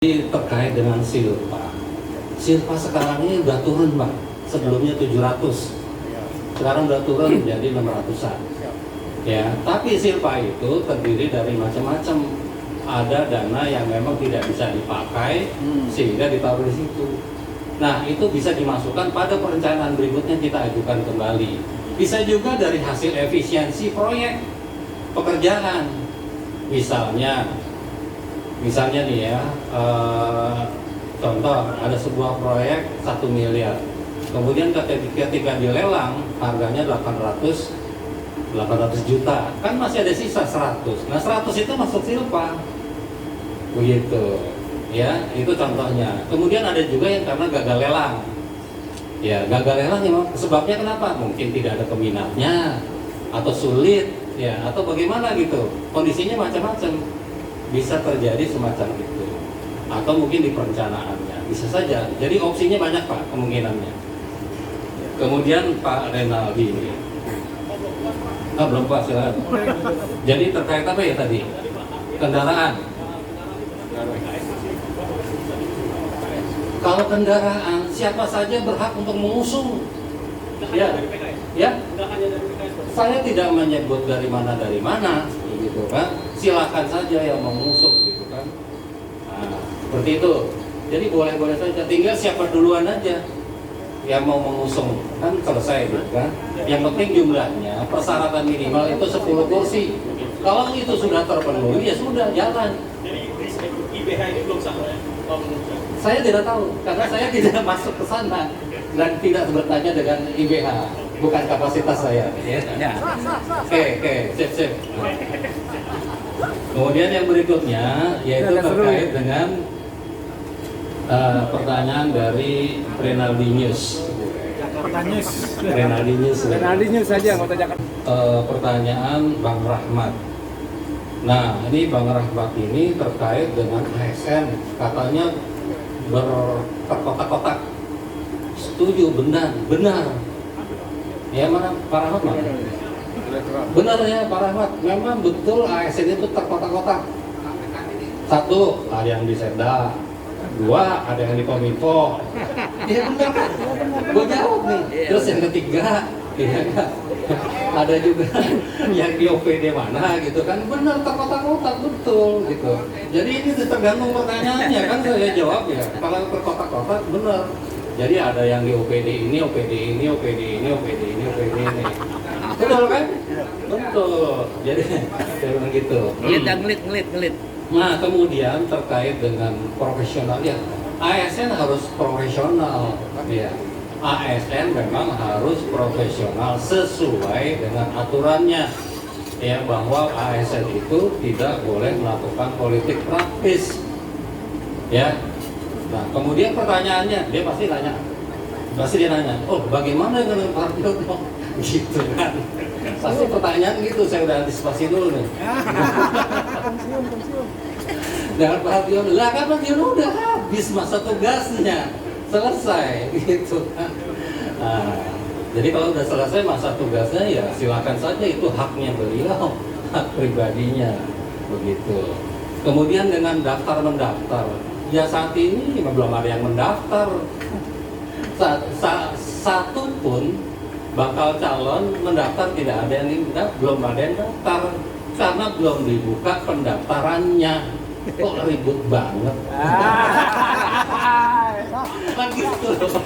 Terkait dengan silpa. Silpa sekarang ini udah turun, Pak. Sebelumnya 700. Sekarang udah turun menjadi 600-an. Ya, tapi silpa itu terdiri dari macam-macam. Ada dana yang memang tidak bisa dipakai sehingga ditaruh di situ. Nah, itu bisa dimasukkan pada perencanaan berikutnya kita ajukan kembali. Bisa juga dari hasil efisiensi proyek pekerjaan. Misalnya nih ya, contoh ada sebuah proyek 1 miliar, kemudian ketika dilelang harganya 800 juta, kan masih ada sisa 100. Nah 100 itu masuk silpa, begitu ya, itu contohnya. Kemudian ada juga yang karena gagal lelang. Ya gagal lelang ya, sebabnya kenapa? Mungkin tidak ada peminatnya, atau sulit ya, atau bagaimana gitu, kondisinya macam-macam. Bisa terjadi semacam itu, atau mungkin di perencanaannya bisa saja. Jadi opsinya banyak, Pak, kemungkinannya. Kemudian Pak Renaldi ini belum, Pak, silakan. Jadi terkait apa ya tadi? Kendaraan. Kalau kendaraan, siapa saja berhak untuk mengusung. Ya. Saya tidak menyebut dari mana, gitu kan. Silakan saja yang mengusung, gitu kan. Nah, seperti itu. Jadi boleh-boleh saja. Tinggal siapa duluan aja yang mau mengusung, kan selesai, gitu kan. Yang penting jumlahnya, persyaratan minimal itu 10 kursi. Kalau itu sudah terpenuhi, ya sudah, jalan. Jadi IBH ini belum sah ya? Saya tidak tahu, karena saya tidak masuk ke sana dan tidak bertanya dengan IBH, bukan kapasitas saya. Ya. Oke, sip. Kemudian yang berikutnya yaitu terkait dengan pertanyaan dari Renaldinius saja anggota Jakarta. Pertanyaan Bang Rahmat. Nah, ini Bang Rahmat ini terkait dengan ASN, katanya berkotak-kotak. Setuju, benar. Ya, mana Pak Rahmat mana? Benar ya Pak Rahmat, memang betul ASN itu terkotak-kotak. 1, ada yang di Setda. 2, ada yang di Kominfo. Ya benar kan? Gue jawab nih. Terus yang ketiga, ada juga yang di OPD mana gitu kan. Benar, terkotak-kotak, betul gitu. Jadi ini tergantung pertanyaannya kan, saya jawab ya. Kalau terkotak-kotak benar. Jadi ada yang di OPD ini. Betul kan? Betul. Jadi saya bilang gitu. Iya, ngelit. Nah, kemudian terkait dengan profesional ya, ASN harus profesional ya. ASN memang harus profesional sesuai dengan aturannya ya, bahwa ASN itu tidak boleh melakukan politik praktis ya. Nah, kemudian pertanyaannya dia pasti nanya, oh bagaimana dengan Pak Ardiono gitu kan. Pasti pertanyaan gitu, saya udah antisipasi dulu nih. Dengan Pak Ardiono, lah kan Pak Ardiono udah habis masa tugasnya, selesai gitu kan. Nah, jadi kalau udah selesai masa tugasnya ya silakan saja, itu haknya beliau, hak pribadinya begitu. Kemudian dengan mendaftar, ya saat ini belum ada yang mendaftar. Satu pun bakal calon mendaftar tidak ada yang belum ada yang daftar karena belum dibuka pendaftarannya. Kok ribut banget? Kan gitu loh.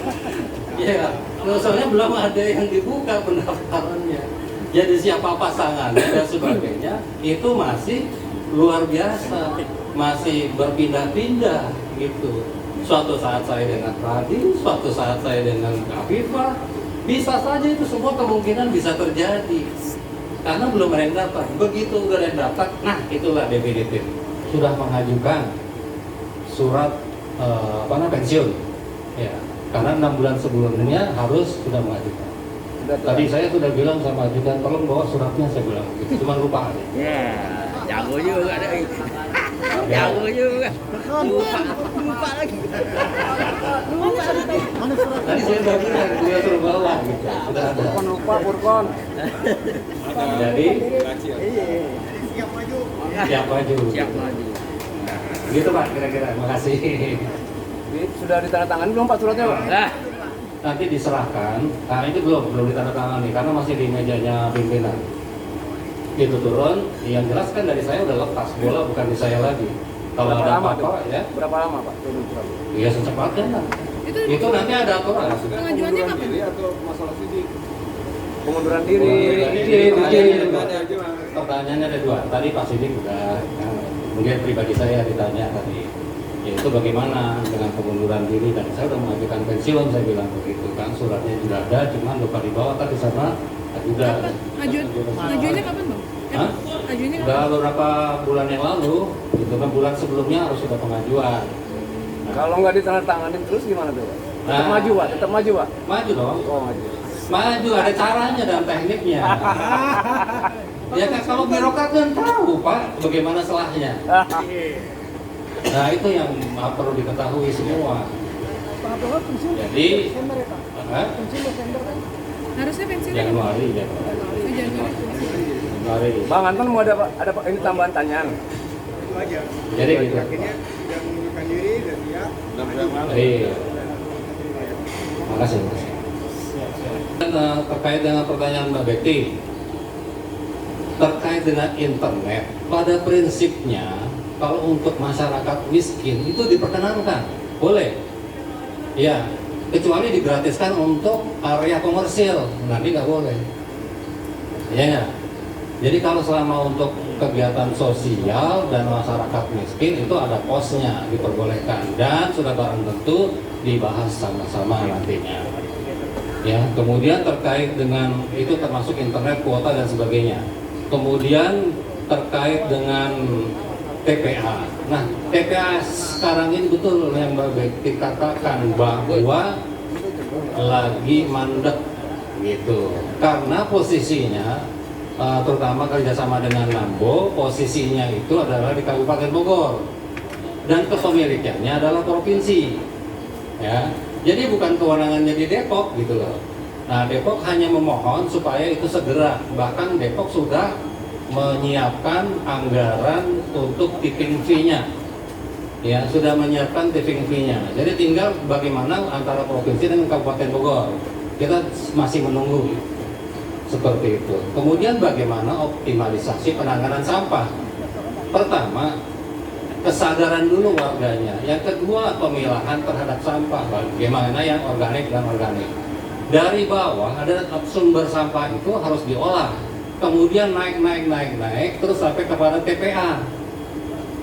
Ya, soalnya belum ada yang dibuka pendaftarannya. Jadi siapa pasangannya dan sebagainya itu masih luar biasa, masih berpindah-pindah gitu. Suatu saat saya dengan Radin, suatu saat saya dengan Afifah. Bisa saja itu semua kemungkinan bisa terjadi karena belum ada yang dapat. Begitu udah ada yang dapat, nah itulah definitif sudah mengajukan surat pensiun ya, karena 6 bulan sebelumnya harus sudah mengajukan. Tadi saya sudah bilang sama ajudan, tolong bawa suratnya, saya bilang gitu, cuma lupa aja. Ya, jago juga ada. Jago juga. Lupa lagi. Tadi saya udah bilang dia suruh bawa gitu. Sudah ada. Burkon. Jadi Siap maju. siap maju. Siap maju. Gitu Pak, kira-kira. Makasih. Ini sudah ditandatangani belum Pak suratnya Pak? Nah, nanti diserahkan. Nah ini belum ditandatangani karena masih di mejanya pimpinan. Itu turun, yang jelas kan dari saya udah lepas, bola bukan di saya lagi. Kalau Berapa ada lama apa-apa tuh? ya, Berapa lama Pak turun surat? ya secepatnya lah. Itu nanti ada aturan. Pengajuannya kapan? Atau masalah fisik? Pengunduran diri, Pertanyaannya ada dua. Tadi Pak Sidik udah, kemudian pribadi saya ditanya tadi, yaitu bagaimana dengan pengunduran diri, dan saya udah mengajukan pensiun, saya bilang begitu kan, suratnya sudah ada, cuma lupa dibawa tadi sama ajudan. Pengajuannya kapan Bang? Hah? Pengajuannya kapan? Udah beberapa bulan yang lalu, gitu kan, bulan sebelumnya harus sudah pengajuan. Kalau nggak ditandatangani terus gimana tuh Pak? Tetap Nah. maju Pak, tetap maju Pak. Maju dong. Oh maju. Maju, ada caranya dan tekniknya. Ya kan kalau birokrat kan tahu Pak bagaimana salahnya. Nah itu yang perlu diketahui semua. Jadi, Harusnya pensiunnya kapan? Januari ya. Oh, Januari. Januari. Bang Anton mau ada Pak ini tambahan tanyaan. Jadi gitu. Iya. Makasih. Dan, terkait dengan pertanyaan Mbak Betty, terkait dengan internet, pada prinsipnya kalau untuk masyarakat miskin itu diperkenankan, boleh, ya, kecuali digratiskan untuk area komersil, nanti nggak boleh, ya nggak? Jadi kalau selama untuk kegiatan sosial dan masyarakat miskin itu ada posnya diperbolehkan dan sudah barang tentu dibahas sama-sama nantinya. Ya, kemudian terkait dengan itu termasuk internet, kuota dan sebagainya. Kemudian terkait dengan TPA. Nah, TPA sekarang ini betul yang Mbak Betty katakan bahwa lagi mandek gitu. Karena posisinya terutama kerjasama dengan Nambo, posisinya itu adalah di Kabupaten Bogor dan kepemilikannya adalah provinsi. Ya, jadi bukan kewenangannya di Depok gitu loh. Nah, Depok hanya memohon supaya itu segera. Bahkan Depok sudah menyiapkan anggaran untuk tipping fee-nya. Ya, sudah menyiapkan tipping fee-nya. Jadi tinggal bagaimana antara provinsi dan Kabupaten Bogor. Kita masih menunggu. Seperti itu. Kemudian bagaimana optimalisasi penanganan sampah? Pertama, kesadaran dulu warganya. Yang kedua, pemilahan terhadap sampah. Bagaimana yang organik dan organik. Dari bawah ada sumber sampah itu harus diolah. Kemudian naik, terus sampai kepada TPA.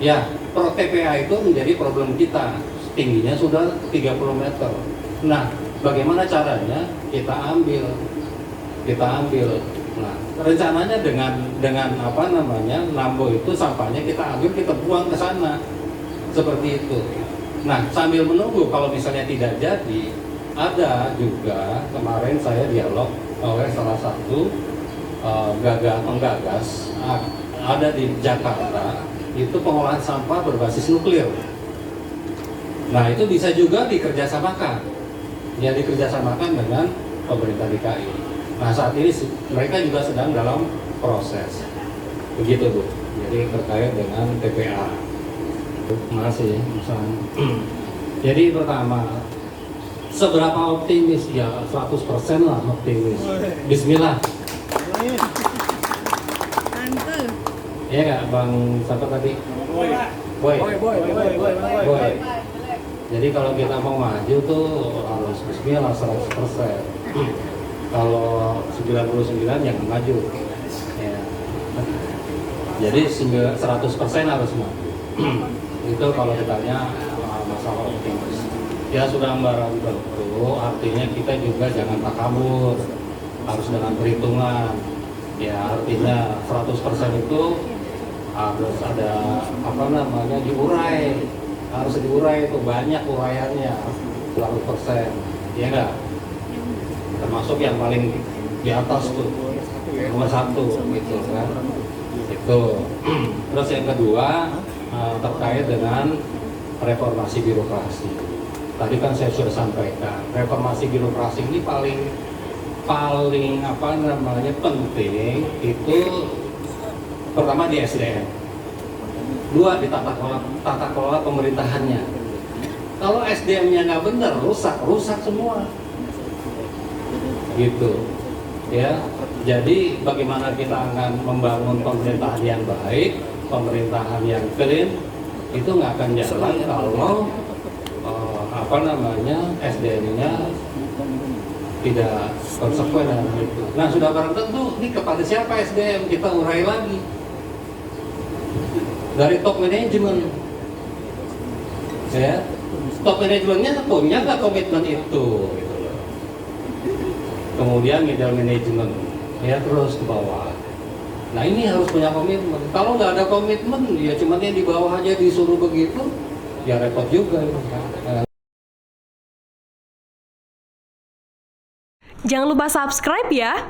Ya, pro TPA itu menjadi problem kita. Tingginya sudah 30 meter. Nah, bagaimana caranya? Kita ambil. Nah, rencananya dengan apa namanya, Nambo itu sampahnya kita ambil, kita buang ke sana, seperti itu. Nah, sambil menunggu kalau misalnya tidak jadi, ada juga kemarin saya dialog oleh salah satu penggagas ada di Jakarta, itu pengolahan sampah berbasis nuklir. Nah, itu bisa juga dikerjasamakan, ya dikerjasamakan dengan pemerintah DKI. Nah, saat ini mereka juga sedang dalam proses. Begitu Bu. Jadi terkait dengan TPA. Terima kasih. Jadi pertama, seberapa optimis? Ya 100% lah optimis. Bismillah. Tante. Iya nggak Bang, siapa tadi? Boy. Jadi kalau kita mau maju tuh harus bismillah 100%. Kalau 99 yang maju, ya. Jadi 100% harus maju. Itu kalau ditanya masalah optimis. Ya sudah barang tentu, artinya kita juga jangan takabur, harus dengan perhitungan. Ya artinya 100% itu harus ada apa namanya diurai, harus diurai itu banyak uraiannya 100%, ya enggak? Termasuk yang paling di atas tuh nomor 1 gitu kan itu. Terus yang kedua terkait dengan reformasi birokrasi. Tadi kan saya sudah sampaikan reformasi birokrasi ini paling apa namanya penting itu pertama di SDM. Dua, di tata kelola pemerintahannya. Kalau SDM-nya nggak benar, rusak semua. Gitu. Ya. Jadi bagaimana kita akan membangun pemerintahan yang baik, pemerintahan yang clean, itu nggak akan jalan kalau SDM-nya tidak konsekuen dengan itu. Nah, sudah barang tentu ini kepada siapa SDM, kita urai lagi. Dari top manajemen, ya, top manajemennya punya nggak komitmen itu, gitu loh. Kemudian middle management, ya terus ke bawah. Nah ini harus punya komitmen. Kalau nggak ada komitmen, ya cuman yang di bawah aja disuruh begitu, ya repot juga. Jangan lupa subscribe ya.